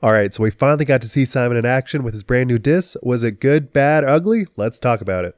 All right, so we finally got to see Simon in action with his brand new disc. Was it good, bad, ugly? Let's talk about it.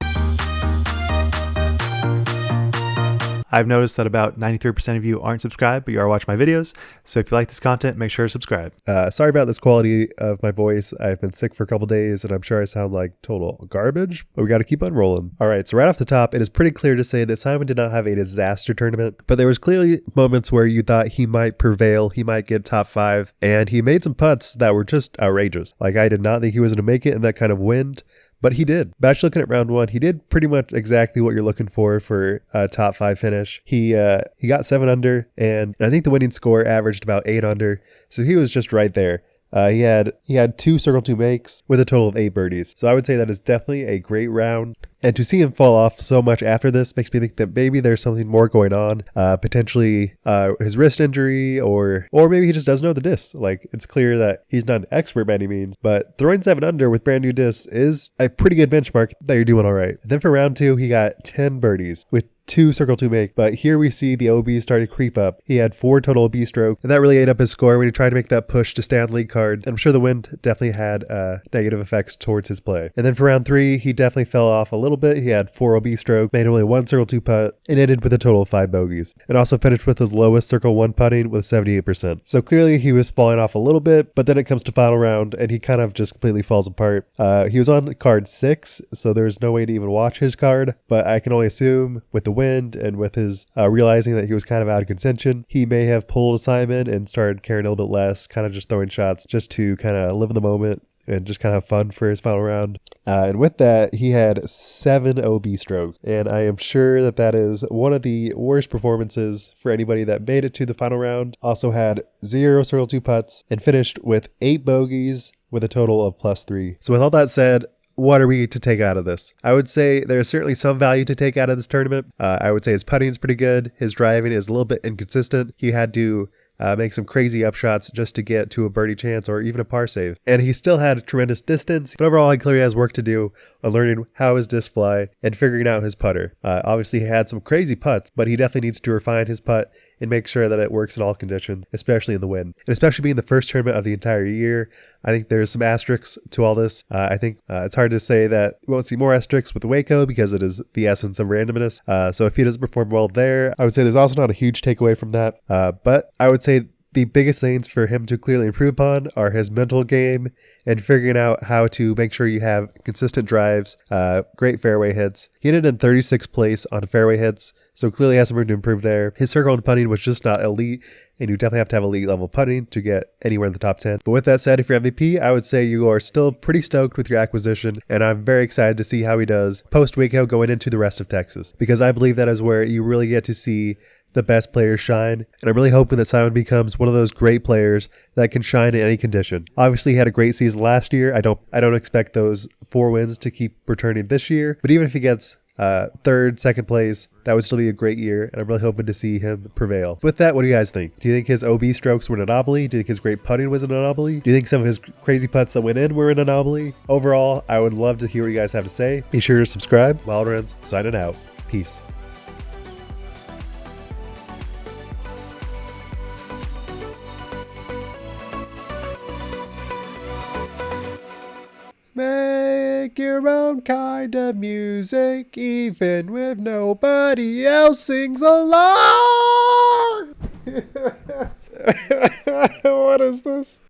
I've noticed that about 93% of you aren't subscribed, but you are watching my videos. So if you like this content, make sure to subscribe. Sorry about this quality of my voice. I've been sick for a couple days and I'm sure I sound like total garbage, but we got to keep on rolling. All right, so right off the top, it is pretty clear to say that Simon did not have a disaster tournament, but there was clearly moments where you thought he might prevail, he might get top 5, and he made some putts that were just outrageous. Like, I did not think he was going to make it in that kind of wind, but he did. But actually looking at round 1, he did pretty much exactly what you're looking for a top 5 finish. He got 7 under, and I think the winning score averaged about 8 under, so he was just right there. He had 2 Circle 2 makes with a total of 8 birdies. So I would say that is definitely a great round. And to see him fall off so much after this makes me think that maybe there's something more going on. Potentially his wrist injury, or maybe he just doesn't know the disc. Like, it's clear that he's not an expert by any means, but throwing 7 under with brand new discs is a pretty good benchmark that you're doing all right. And then for round 2, he got 10 birdies with 2 Circle 2 make, but here we see the OB started to creep up. He had 4 total OB stroke, and that really ate up his score when he tried to make that push to stay on the lead card. And I'm sure the wind definitely had negative effects towards his play. And then for round 3, he definitely fell off a little bit. He had 4 OB stroke, made only 1 Circle 2 putt, and ended with a total of 5 bogeys. And also finished with his lowest Circle 1 putting with 78%. So clearly he was falling off a little bit, but then it comes to final round, and he kind of just completely falls apart. He was on card 6, so there's no way to even watch his card, but I can only assume with the wind and with his realizing that he was kind of out of contention, he may have pulled Simon and started caring a little bit less, kind of just throwing shots just to kind of live in the moment and just kind of have fun for his final round. And with that, he had 7 OB stroke. And I am sure that that is one of the worst performances for anybody that made it to the final round. Also had 0 Circle 2 putts and finished with 8 bogeys with a total of +3. So with all that said, what are we to take out of this? I would say there's certainly some value to take out of this tournament. I would say his putting is pretty good. His driving is a little bit inconsistent. He had to make some crazy upshots just to get to a birdie chance or even a par save. And he still had a tremendous distance. But overall, he clearly has work to do on learning how his discs fly and figuring out his putter. Obviously, he had some crazy putts, but he definitely needs to refine his putt and make sure that it works in all conditions, especially in the wind. And especially being the first tournament of the entire year, I think there's some asterisks to all this. I think it's hard to say that we won't see more asterisks with the Waco because it is the essence of randomness. So if he doesn't perform well there, I would say there's also not a huge takeaway from that. But I would say the biggest things for him to clearly improve upon are his mental game and figuring out how to make sure you have consistent drives, great fairway hits. He ended in 36th place on fairway hits, so clearly has some room to improve there. His circle and putting was just not elite, and you definitely have to have elite level putting to get anywhere in the top 10. But with that said, if you're MVP, I would say you are still pretty stoked with your acquisition, and I'm very excited to see how he does post-Waco going into the rest of Texas, because I believe that is where you really get to see the best players shine, and I'm really hoping that Simon becomes one of those great players that can shine in any condition. Obviously, he had a great season last year. I don't expect those 4 wins to keep returning this year, but even if he gets third, second place, that would still be a great year, and I'm really hoping to see him prevail. With that, what do you guys think? Do you think his OB strokes were an anomaly? Do you think his great putting was an anomaly? Do you think some of his crazy putts that went in were an anomaly? Overall, I would love to hear what you guys have to say. Be sure to subscribe. Wildrens signing out. Peace. Make your own kind of music, even if nobody else sings along. What is this?